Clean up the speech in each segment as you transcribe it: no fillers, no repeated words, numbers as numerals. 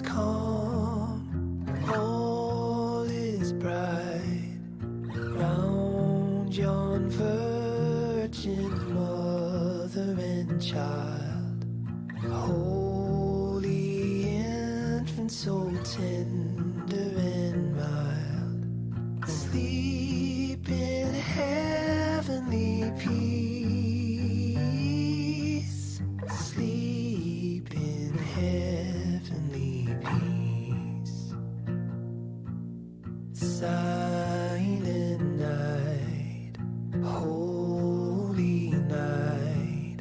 is calm, all is bright, round yon virgin mother and child, holy infant, so tender and mild, sleep in heavenly peace, sleep in heavenly peace. Silent night, holy night,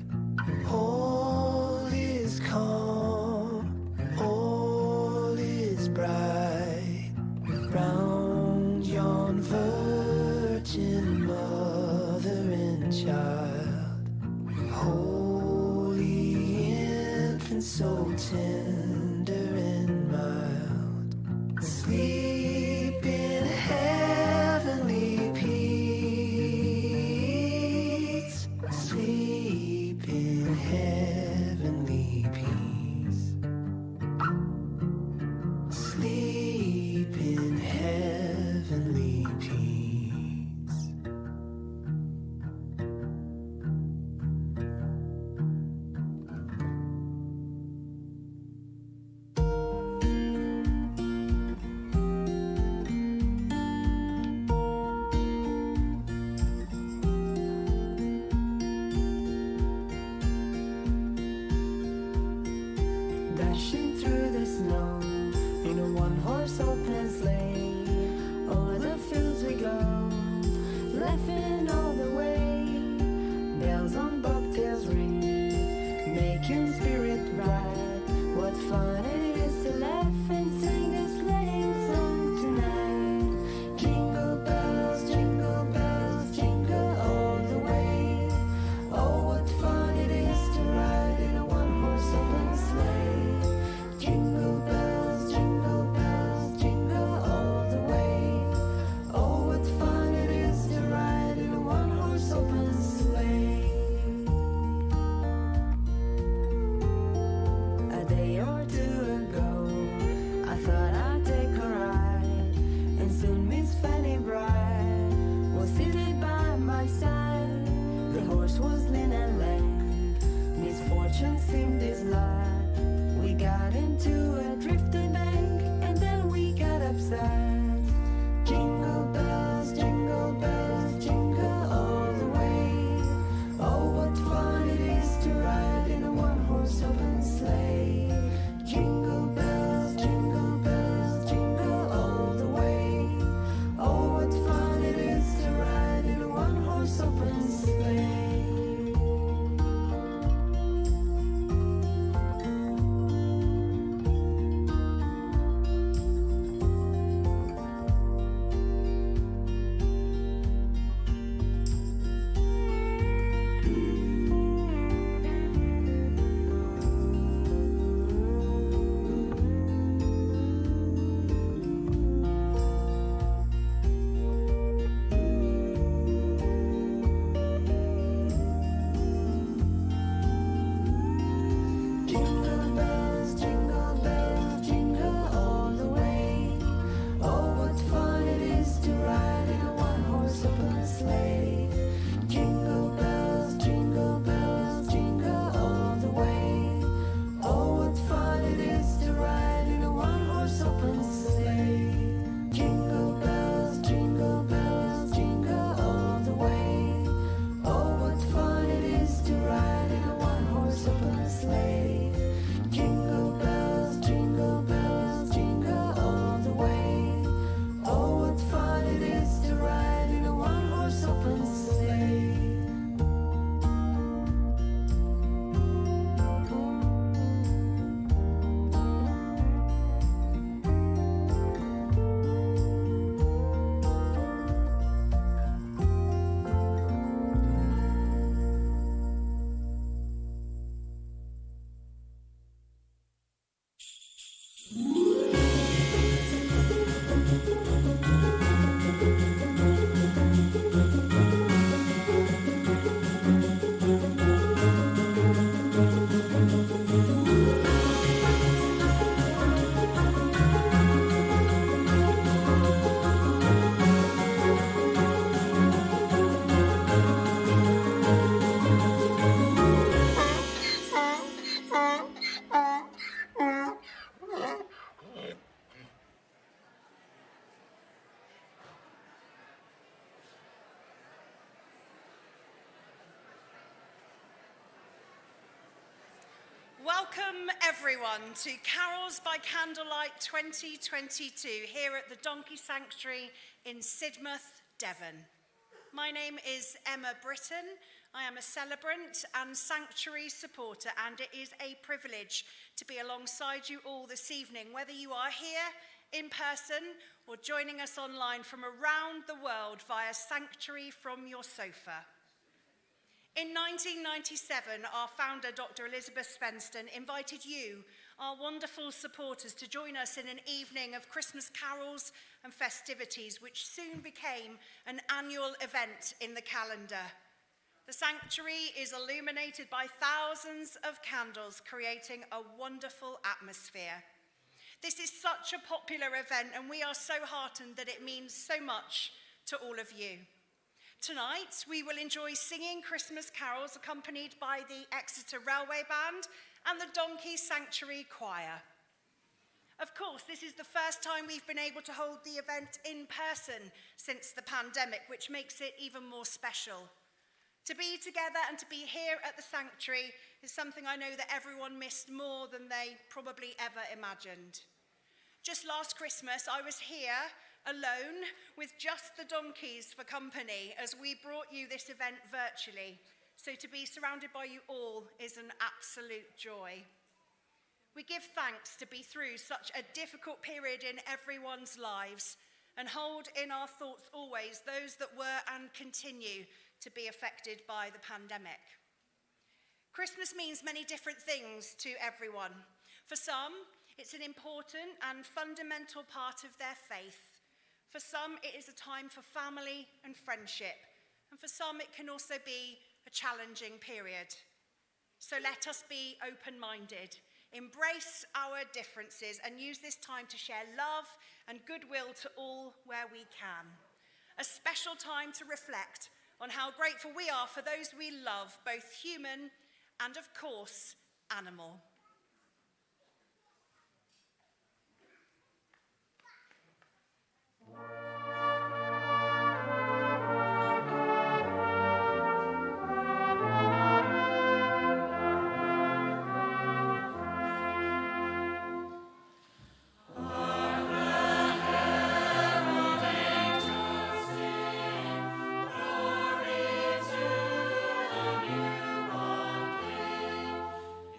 all is calm, all is bright, round yon virgin mother and child, holy infant, so tender and mild, sleep in heavenly peace, sleep in heavenly peace, sleep in heavenly peace. Dashing through the snow in a one-horse open sleigh, o'er the fields we go, laughing all the way. Bells on bobtails ring, making spirit bright. What fun it is to laugh and sing a sleighing song tonight. Jingle bells, jingle all the way. Oh, what fun it is to ride in a one-horse open sleigh. Jingle bells, jingle all the way. Oh, what fun it is to ride in a one-horse open sleigh. A day or two Welcome everyone to Carols by Candlelight 2022 here at the Donkey Sanctuary in Sidmouth, Devon. My name is Emma Britton. I am a celebrant and sanctuary supporter, and it is a privilege to be alongside you all this evening, whether you are here in person or joining us online from around the world via Sanctuary from your sofa. In 1997, our founder, Dr. 𝗖𝗵𝗱𝗲, invited you, our wonderful supporters, to join us in an evening of Christmas carols and festivities, which soon became an annual event in the calendar. The sanctuary is illuminated by thousands of candles, creating a wonderful atmosphere. This is such a popular event, and we are so heartened that it means so much to all of you. Tonight, we will enjoy singing Christmas carols accompanied by the Exeter Railway Band and the Donkey Sanctuary Choir. Of course, this is the first time we've been able to hold the event in person since the pandemic, which makes it even more special. To be together and to be here at the sanctuary is something I know that everyone missed more than they probably ever imagined. Just last Christmas, I was here alone with just the donkeys for company as we brought you this event virtually. So to be surrounded by you all is an absolute joy. We give thanks to be through such a difficult period in everyone's lives and hold in our thoughts always those that were and continue to be affected by the pandemic. Christmas means many different things to everyone. For some, it's an important and fundamental part of their faith. For some, it is a time for family and friendship. And for some, it can also be a challenging period. So let us be open-minded, embrace our differences, and use this time to share love and goodwill to all where we can. A special time to reflect on how grateful we are for those we love, both human and, of course, animal.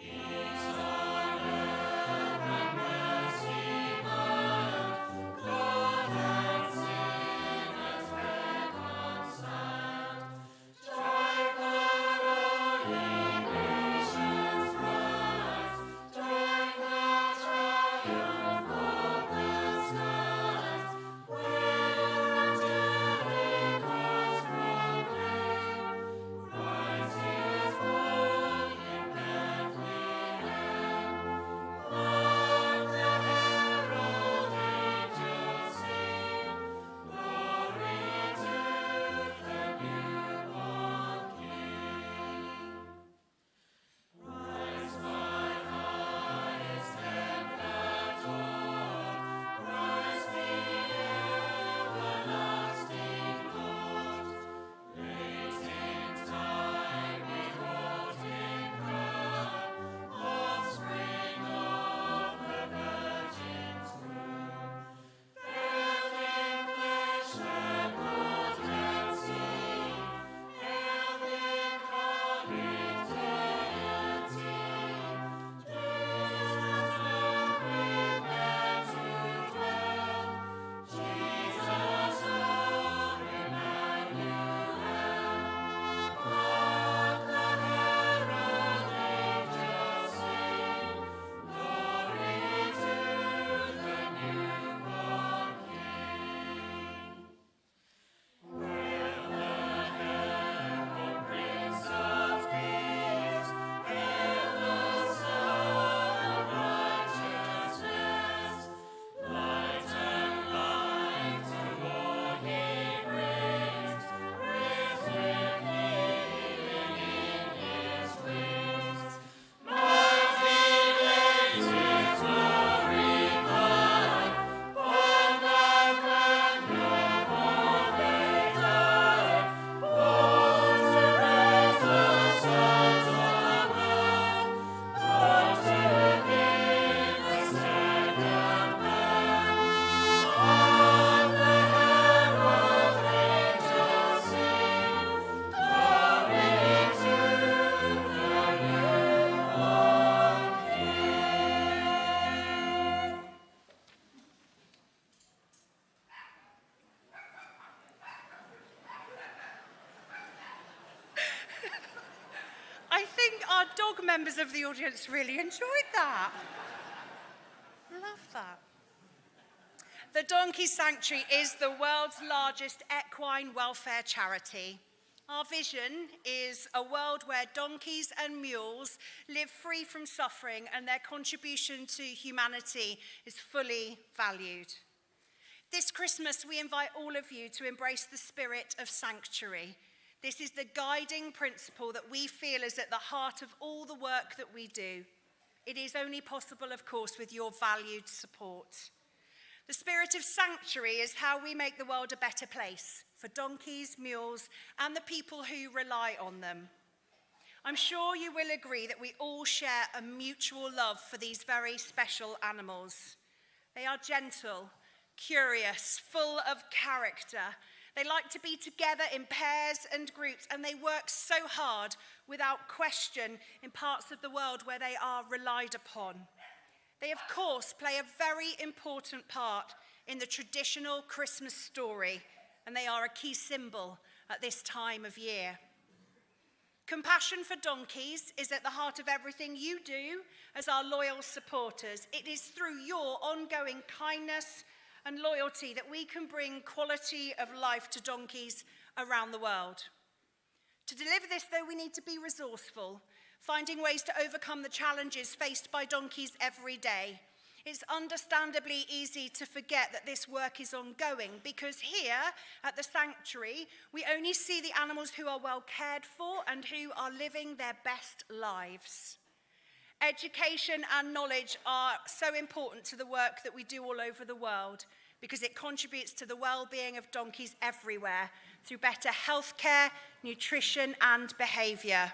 Is members of the audience really enjoyed that. Love that. The Donkey Sanctuary is the world's largest equine welfare charity. Our vision is a world where donkeys and mules live free from suffering and their contribution to humanity is fully valued. This Christmas, we invite all of you to embrace the spirit of sanctuary. This is the guiding principle that we feel is at the heart of all the work that we do. It is only possible, of course, with your valued support. The spirit of sanctuary is how we make the world a better place for donkeys, mules, and the people who rely on them. I'm sure you will agree that we all share a mutual love for these very special animals. They are gentle, curious, full of character. They like to be together in pairs and groups, and they work so hard without question in parts of the world where they are relied upon. They, of course, play a very important part in the traditional Christmas story, and they are a key symbol at this time of year. Compassion for donkeys is at the heart of everything you do as our loyal supporters. It is through your ongoing kindness and loyalty that we can bring quality of life to donkeys around the world. To deliver this, though, we need to be resourceful, finding ways to overcome the challenges faced by donkeys every day. It's understandably easy to forget that this work is ongoing because here at the sanctuary, we only see the animals who are well cared for and who are living their best lives. Education and knowledge are so important to the work that we do all over the world because it contributes to the well-being of donkeys everywhere through better healthcare, nutrition, and behaviour.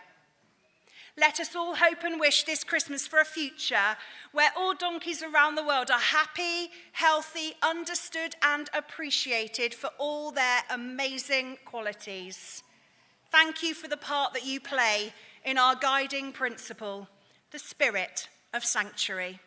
Let us all hope and wish this Christmas for a future where all donkeys around the world are happy, healthy, understood, and appreciated for all their amazing qualities. Thank you for the part that you play in our guiding principle, the spirit of sanctuary.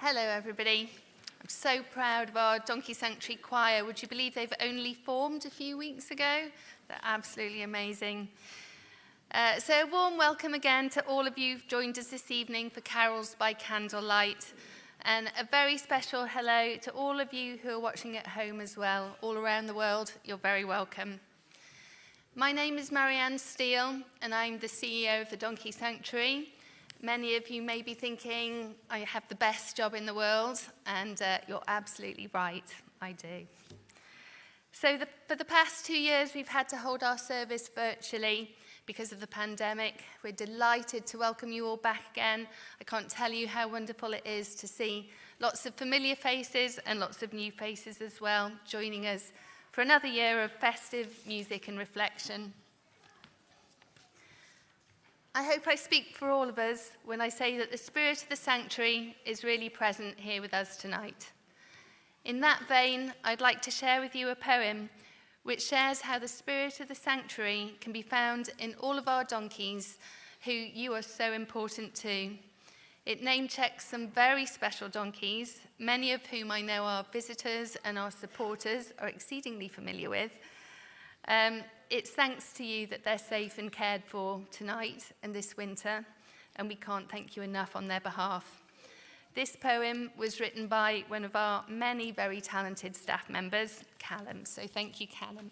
Hello everybody. I'm so proud of our Donkey Sanctuary Choir. Would you believe they've only formed a few weeks ago? They're absolutely amazing. So a warm welcome again to all of you who've joined us this evening for Carols by Candlelight. And a very special hello to all of you who are watching at home as well, all around the world. You're very welcome. My name is 𝗲𝗏, and I'm the CEO of the Donkey Sanctuary. Many of you may be thinking I have the best job in the world, and you're absolutely right, I do. So for the past 2 years, we've had to hold our service virtually because of the pandemic. We're delighted to welcome you all back again. I can't tell you how wonderful it is to see lots of familiar faces and lots of new faces as well, joining us for another year of festive music and reflection. I hope I speak for all of us when I say that the spirit of the sanctuary is really present here with us tonight. In that vein, I'd like to share with you a poem which shares how the spirit of the sanctuary can be found in all of our donkeys, who you are so important to. It name-checks some very special donkeys, many of whom I know our visitors and our supporters are exceedingly familiar with. It's thanks to you that they're safe and cared for tonight and this winter, and we can't thank you enough on their behalf. This poem was written by one of our many very talented staff members, Callum, so thank you, Callum.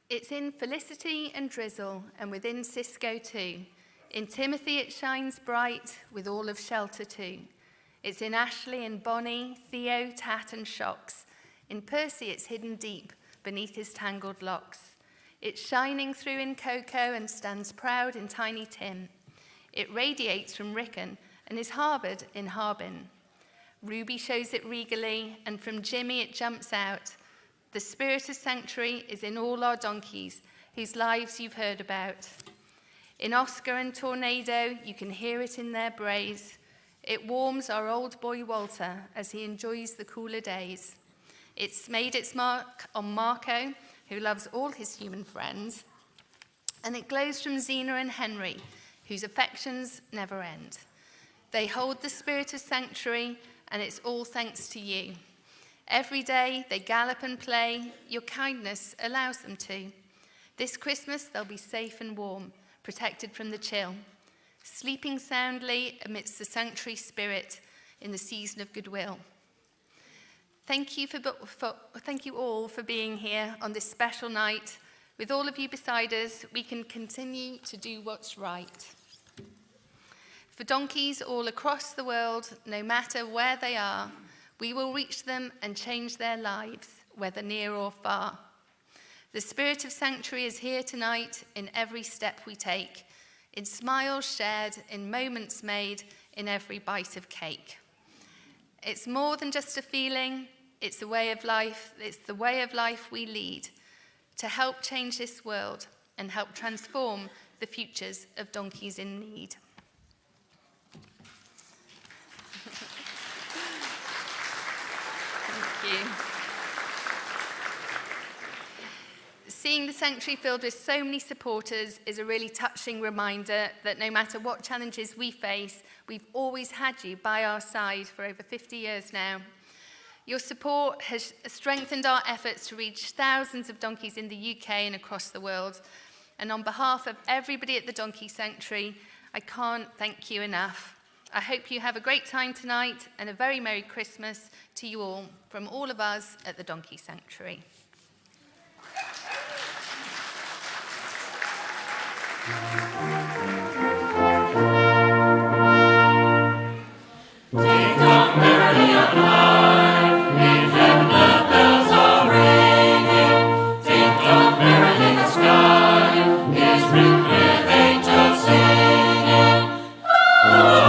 It's in felicity and drizzle, and within Cisco too. In Timothy it shines bright, with all of shelter too. It's in Ashley and Bonnie, Theo, Tat and Shocks. In Percy it's hidden deep, beneath his tangled locks. It's shining through in Coco and stands proud in Tiny Tim. It radiates from Rickon and is harboured in Harbin. Ruby shows it regally, and from Jimmy it jumps out. The spirit of sanctuary is in all our donkeys, whose lives you've heard about. In Oscar and Tornado, you can hear it in their brays. It warms our old boy Walter as he enjoys the cooler days. It's made its mark on Marco, who loves all his human friends. And it glows from Zena and Henry, whose affections never end. They hold the spirit of sanctuary, and it's all thanks to you. Every day they gallop and play, your kindness allows them to. This Christmas they'll be safe and warm, protected from the chill, sleeping soundly amidst the sanctuary spirit in the season of goodwill. Thank you all for being here on this special night. With all of you beside us, we can continue to do what's right. For donkeys all across the world, no matter where they are, we will reach them and change their lives, whether near or far. The spirit of sanctuary is here tonight in every step we take, in smiles shared, in moments made, in every bite of cake. It's more than just a feeling, it's a way of life, it's the way of life we lead to help change this world and help transform the futures of donkeys in need. Thank you. Seeing the sanctuary filled with so many supporters is a really touching reminder that no matter what challenges we face, we've always had you by our side for over 50 years now. Your support has strengthened our efforts to reach thousands of donkeys in the UK and across the world. And on behalf of everybody at the Donkey Sanctuary, I can't thank you enough. I hope you have a great time tonight and a very Merry Christmas to you all from all of us at the Donkey Sanctuary. Ding dong, merrily on high, in heaven the bells are ringing. Ding dong, merrily the sky is filled with angels singing. Oh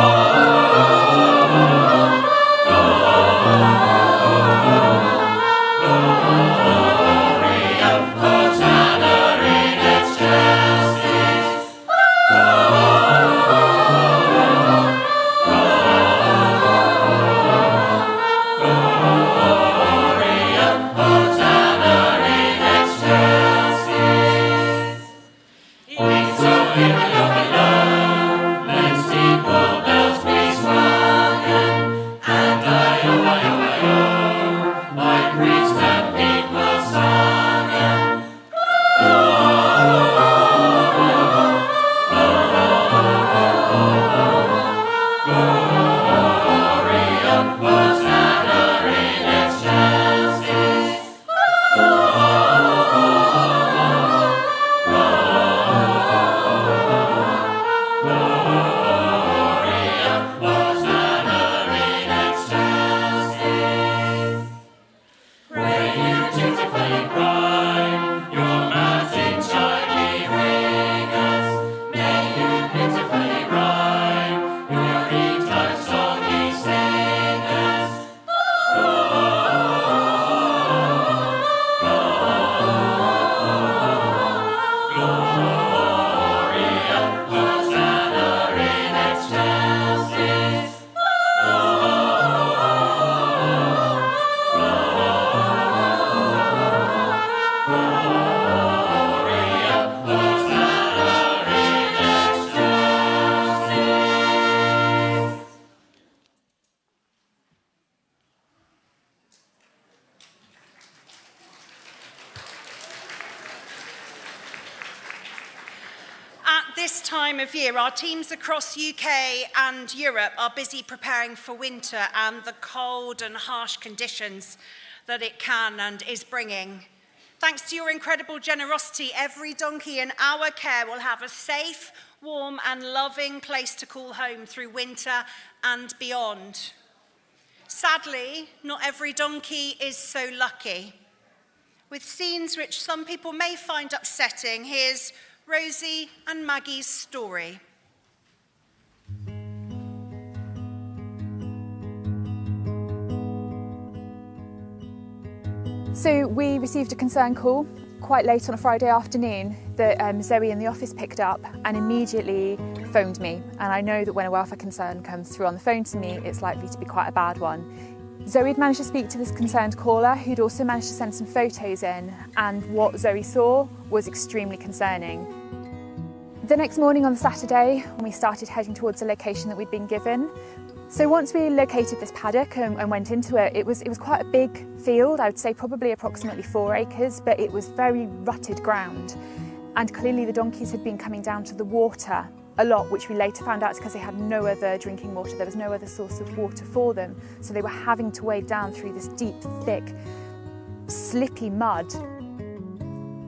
this time of year, our teams across UK and Europe are busy preparing for winter and the cold and harsh conditions that it can and is bringing. Thanks to your incredible generosity, every donkey in our care will have a safe, warm and loving place to call home through winter and beyond. Sadly, not every donkey is so lucky. With scenes which some people may find upsetting, here's Rosie and Maggie's story. So we received a concern call quite late on a Friday afternoon that Zoe in the office picked up and immediately phoned me. And I know that when a welfare concern comes through on the phone to me, it's likely to be quite a bad one. Zoe had managed to speak to this concerned caller, who'd also managed to send some photos in, and what Zoe saw was extremely concerning. The next morning on the Saturday, we started heading towards the location that we'd been given. So once we located this paddock and went into it, it was quite a big field. I would say probably approximately 4 acres, but it was very rutted ground. And clearly the donkeys had been coming down to the water a lot, which we later found out is because they had no other drinking water. There was no other source of water for them. So they were having to wade down through this deep, thick, slippy mud.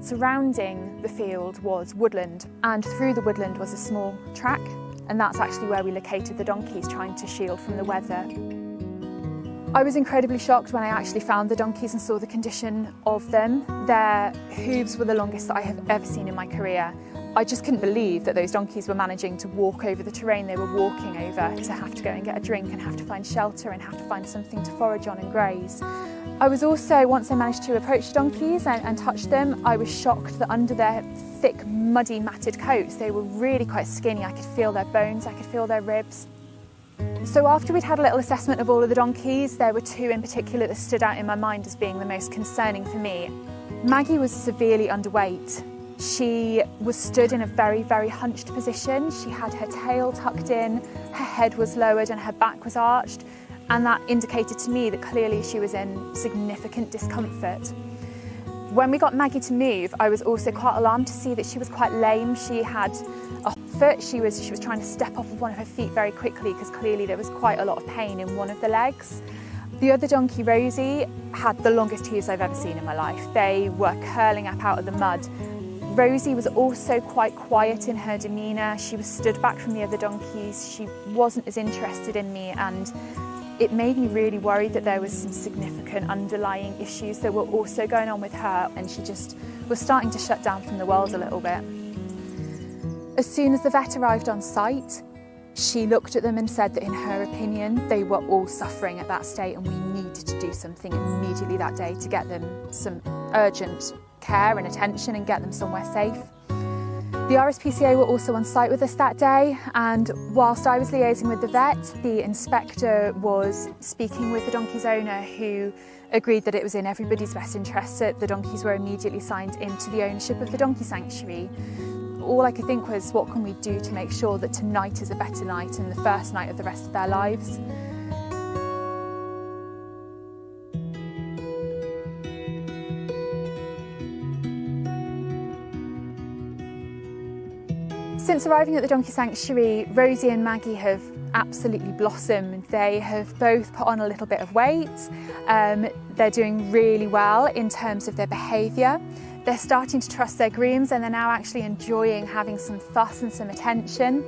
Surrounding the field was woodland, and through the woodland was a small track. And that's actually where we located the donkeys, trying to shield from the weather. I was incredibly shocked when I actually found the donkeys and saw the condition of them. Their hooves were the longest that I have ever seen in my career. I just couldn't believe that those donkeys were managing to walk over the terrain they were walking over, to have to go and get a drink and have to find shelter and have to find something to forage on and graze. I was also, once I managed to approach the donkeys and touch them, I was shocked that under their thick, muddy, matted coats, they were really quite skinny. I could feel their bones, I could feel their ribs. So after we'd had a little assessment of all of the donkeys, there were 2 in particular that stood out in my mind as being the most concerning for me. Maggie was severely underweight. She was stood in a very, very hunched position. She had her tail tucked in, her head was lowered and her back was arched, and that indicated to me that clearly she was in significant discomfort. When we got Maggie to move, I was also quite alarmed to see that she was quite lame. She had a foot, she was trying to step off of one of her feet very quickly because clearly there was quite a lot of pain in one of the legs. The other donkey, Rosie, had the longest hooves I've ever seen in my life. They were curling up out of the mud. Rosie was also quite quiet in her demeanour. She was stood back from the other donkeys. She wasn't as interested in me, and it made me really worried that there was some significant underlying issues that were also going on with her, and she just was starting to shut down from the world a little bit. As soon as the vet arrived on site, she looked at them and said that in her opinion they were all suffering at that state and we needed to do something immediately that day to get them some urgent care and attention and get them somewhere safe. The 𝗖𝗿𝗍𝗃 were also on site with us that day, and whilst I was liaising with the vet, the inspector was speaking with the donkey's owner, who agreed that it was in everybody's best interest that the donkeys were immediately signed into the ownership of the donkey sanctuary. All I could think was, what can we do to make sure that tonight is a better night and the first night of the rest of their lives? Since arriving at the donkey sanctuary, Rosie and Maggie have absolutely blossomed. They have both put on a little bit of weight. They're doing really well in terms of their behaviour. They're starting to trust their grooms, and they're now actually enjoying having some fuss and some attention.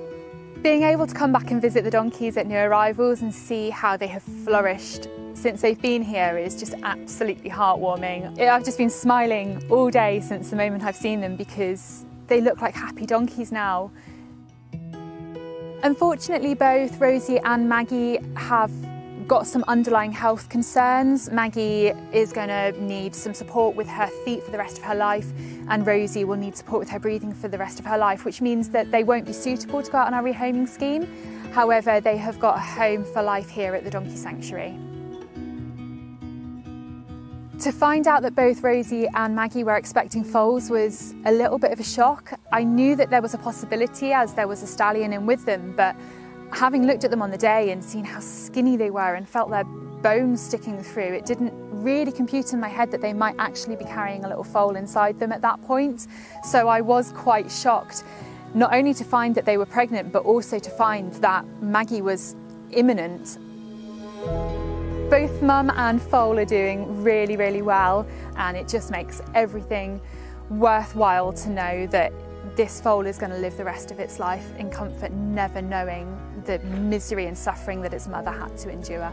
Being able to come back and visit the donkeys at new arrivals and see how they have flourished since they've been here is just absolutely heartwarming. I've just been smiling all day since the moment I've seen them, because they look like happy donkeys now. Unfortunately, both Rosie and Maggie have got some underlying health concerns. Maggie is going to need some support with her feet for the rest of her life, and Rosie will need support with her breathing for the rest of her life, which means that they won't be suitable to go out on our rehoming scheme. However, they have got a home for life here at the Donkey Sanctuary. To find out that both Rosie and Maggie were expecting foals was a little bit of a shock. I knew that there was a possibility, as there was a stallion in with them, but having looked at them on the day and seen how skinny they were and felt their bones sticking through, it didn't really compute in my head that they might actually be carrying a little foal inside them at that point. So I was quite shocked. not only to find that they were pregnant, but also to find that Maggie was imminent. Both Mum and foal are doing really, really well, and it just makes everything worthwhile to know that this foal is going to live the rest of its life in comfort, never knowing the misery and suffering that its mother had to endure.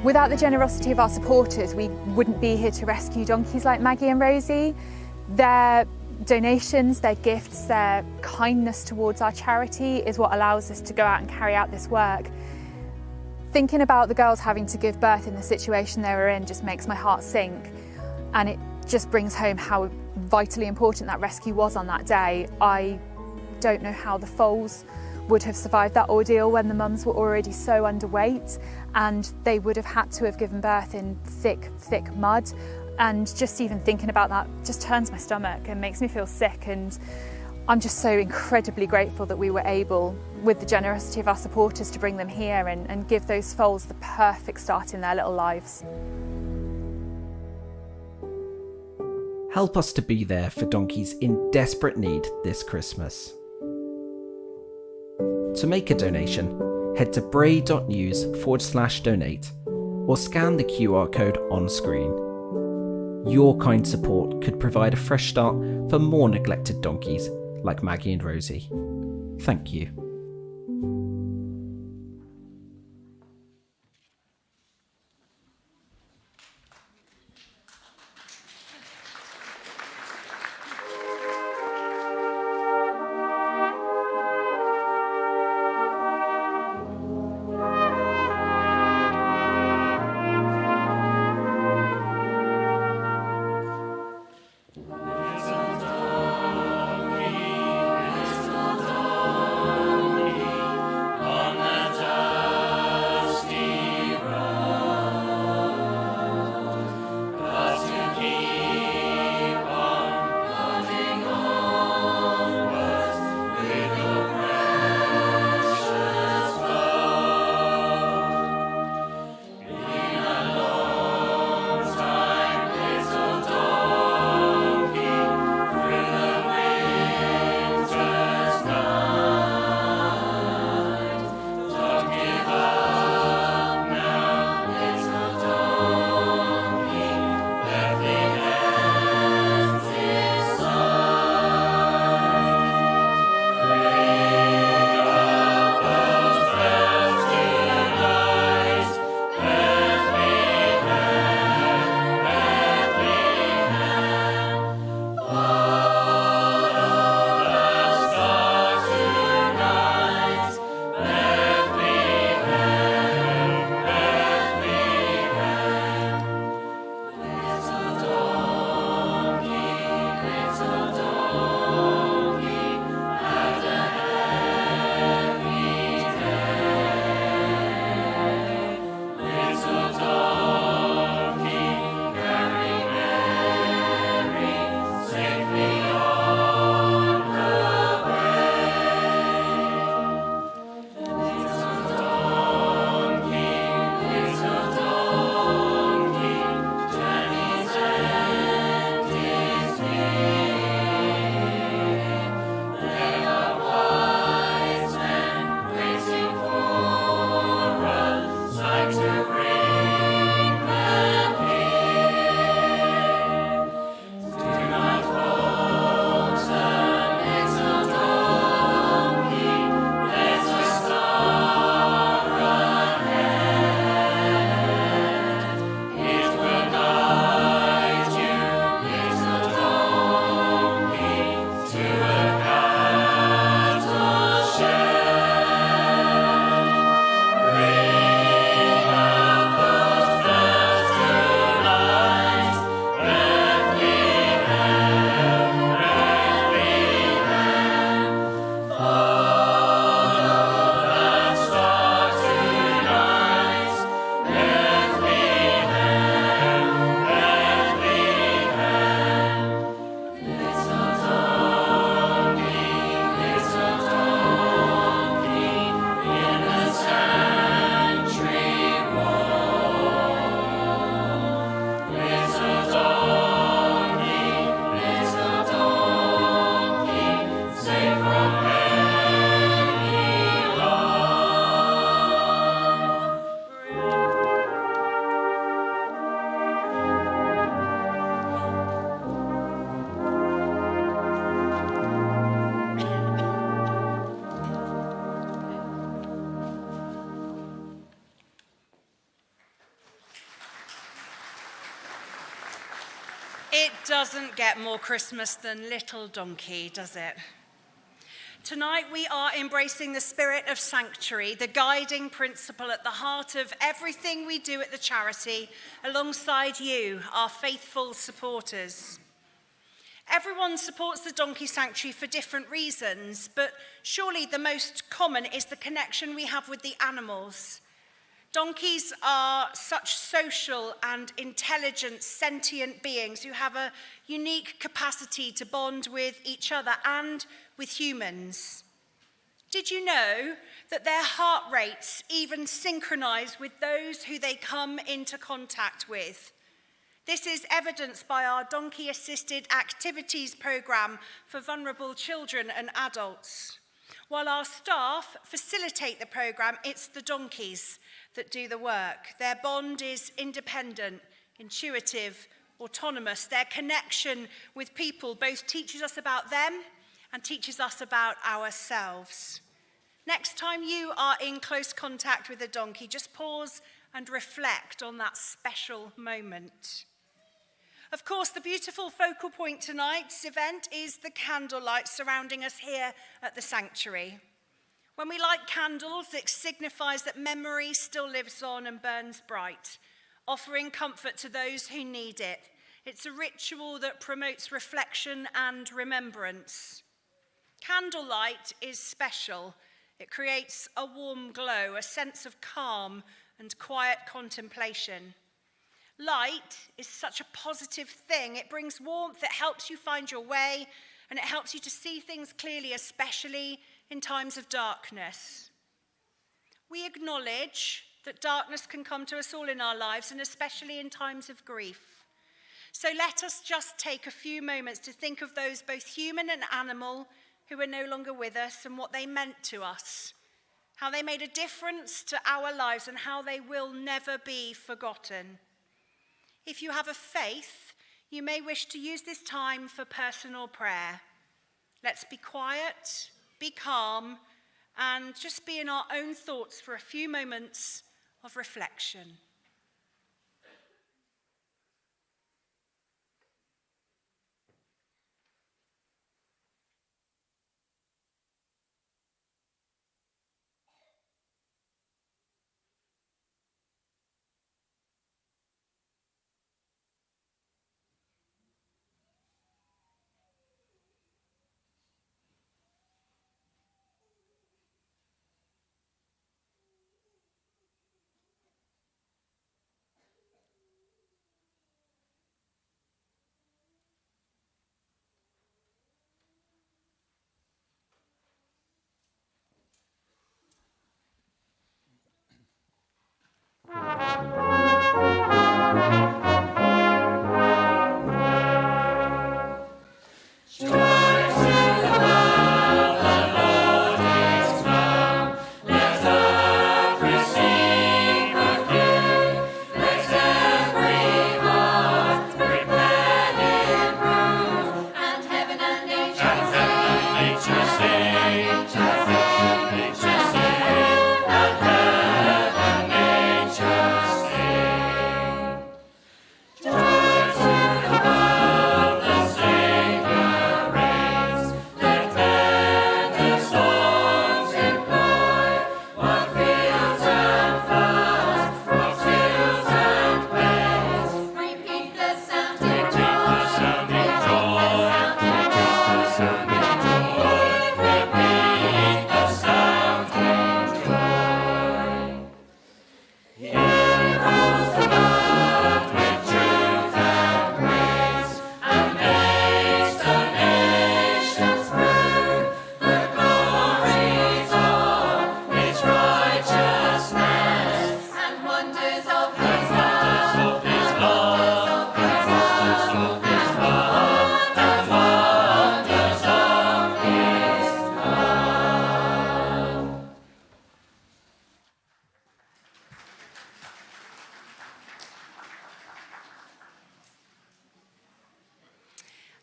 Without the generosity of our supporters, we wouldn't be here to rescue donkeys like Maggie and Rosie. Their donations, their gifts, their kindness towards our charity is what allows us to go out and carry out this work. Thinking about the girls having to give birth in the situation they were in just makes my heart sink, and it just brings home how vitally important that rescue was on that day. I don't know how the foals would have survived that ordeal when the mums were already so underweight, and they would have had to have given birth in thick, thick mud. And just even thinking about that just turns my stomach and makes me feel sick. And I'm just so incredibly grateful that we were able, with the generosity of our supporters, to bring them here and give those foals the perfect start in their little lives. Help us to be there for donkeys in desperate need this Christmas. To make a donation, head to bray.news/donate or scan the QR code on screen. Your kind support could provide a fresh start for more neglected donkeys like Maggie and Rosie. Thank you. It doesn't get more Christmas than Little Donkey, does it? Tonight we are embracing the spirit of sanctuary, the guiding principle at the heart of everything we do at the charity, alongside you, our faithful supporters. Everyone supports the Donkey Sanctuary for different reasons, but surely the most common is the connection we have with the animals. Donkeys are such social and intelligent, sentient beings who have a unique capacity to bond with each other and with humans. Did you know that their heart rates even synchronize with those who they come into contact with? This is evidenced by our donkey-assisted activities program for vulnerable children and adults. While our staff facilitate the program, it's the donkeys that do the work. Their bond is independent, intuitive, autonomous. Their connection with people both teaches us about them and teaches us about ourselves. Next time you are in close contact with a donkey, just pause and reflect on that special moment. Of course, the beautiful focal point tonight's event is the candlelight surrounding us here at the sanctuary. When we light candles, it signifies that memory still lives on and burns bright, offering comfort to those who need it. It's a ritual that promotes reflection and remembrance. Candlelight is special. It creates a warm glow, a sense of calm and quiet contemplation. Light is such a positive thing. It brings warmth, it helps you find your way, and it helps you to see things clearly, especially in times of darkness. We acknowledge that darkness can come to us all in our lives, and especially in times of grief. So let us just take a few moments to think of those both human and animal who are no longer with us and what they meant to us, how they made a difference to our lives and how they will never be forgotten. If you have a faith, you may wish to use this time for personal prayer. Let's be quiet, be calm, and just be in our own thoughts for a few moments of reflection.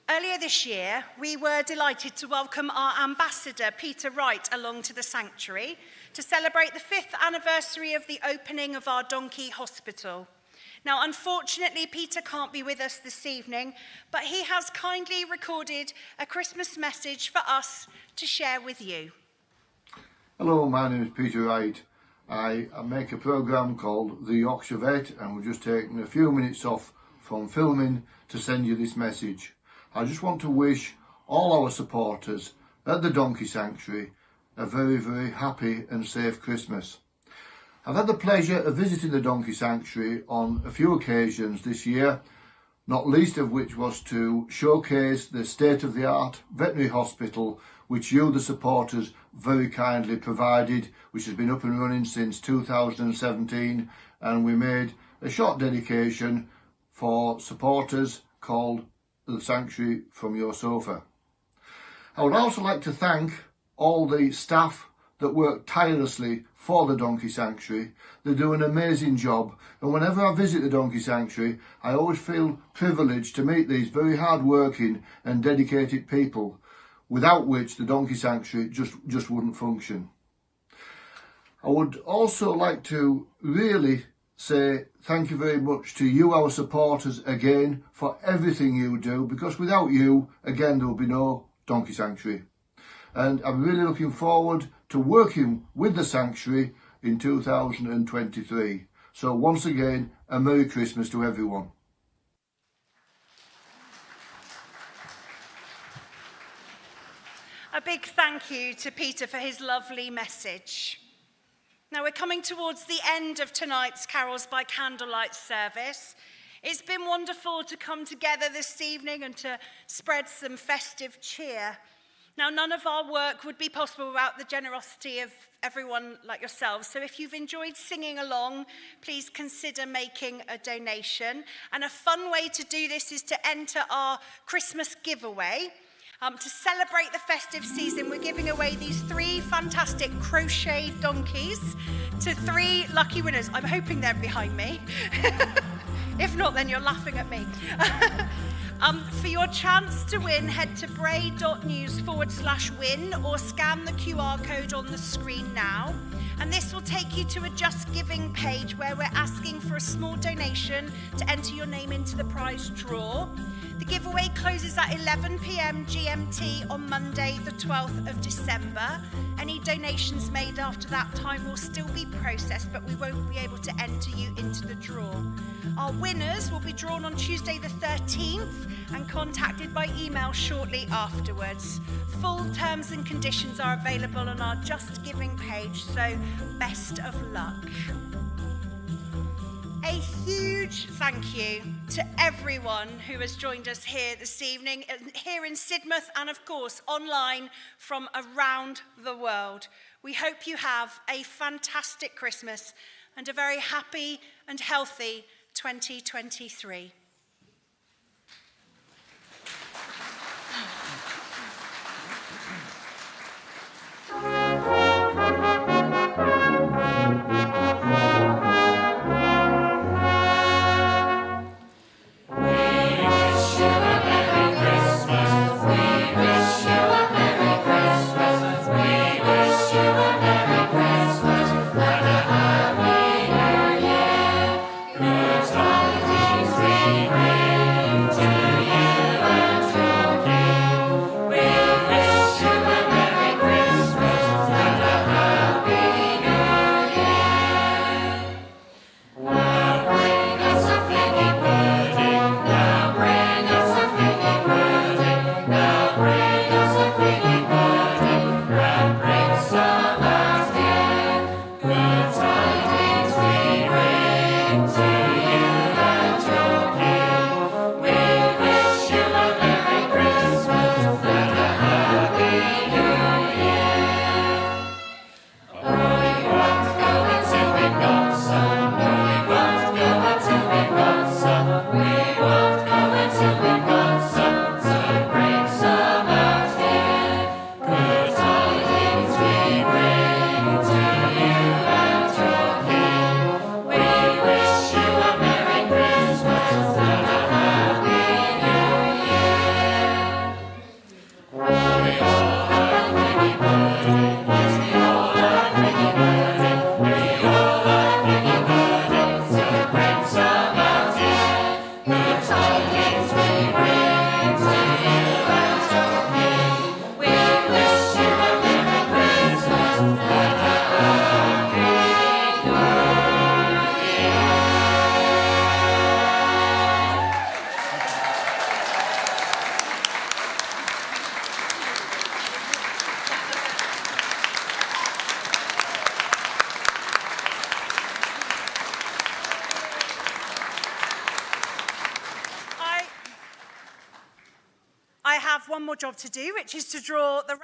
Earlier this year, we were delighted to welcome our ambassador, Peter Wright, along to the sanctuary to celebrate the 5th anniversary of the opening of our donkey hospital. Now, unfortunately, Peter can't be with us this evening, but he has kindly recorded a Christmas message for us to share with you. Hello, my name is Peter Wright. I make a programme called 𝗖𝗿𝗍𝗲, and we're just taking a few minutes off from filming to send you this message. I just want to wish all our supporters at the Donkey Sanctuary a very, very happy and safe Christmas. I've had the pleasure of visiting the Donkey Sanctuary on a few occasions this year, not least of which was to showcase the state-of-the-art veterinary hospital which you, the supporters, very kindly provided, which has been up and running since 2017, and we made a short dedication for supporters called The Sanctuary from Your Sofa. I would also like to thank all the staff that work tirelessly for the Donkey Sanctuary. They do an amazing job, and whenever I visit the Donkey Sanctuary, I always feel privileged to meet these very hard-working and dedicated people, without which the Donkey Sanctuary just wouldn't function. I would also like to really say thank you very much to you, our supporters, again, for everything you do, because without you, again, there will be no Donkey Sanctuary. And I'm really looking forward to working with the Sanctuary in 2023. So once again, a Merry Christmas to everyone. A big thank you to Peter for his lovely message. Now, we're coming towards the end of tonight's Carols by Candlelight service. It's been wonderful to come together this evening and to spread some festive cheer. Now, none of our work would be possible without the generosity of everyone like yourselves. So if you've enjoyed singing along, please consider making a donation. And a fun way to do this is to enter our Christmas giveaway. To celebrate the festive season, we're giving away these 3 fantastic crochet donkeys to 3 lucky winners. I'm hoping they're behind me. If not, then you're laughing at me. For your chance to win, head to bray.news/win or scan the QR code on the screen now. And this will take you to a Just Giving page where we're asking for a small donation to enter your name into the prize draw. The giveaway closes at 11 p.m. GMT on Monday, the 12th of December. Any donations made after that time will still be processed, but we won't be able to enter you into the draw. Our winners will be drawn on Tuesday the 13th and contacted by email shortly afterwards. Full terms and conditions are available on our Just Giving page, so best of luck. A huge thank you to everyone who has joined us here this evening, here in Sidmouth and of course online from around the world. We hope you have a fantastic Christmas and a very happy and healthy 2023. Good tidings we have one more job to do, which is to draw the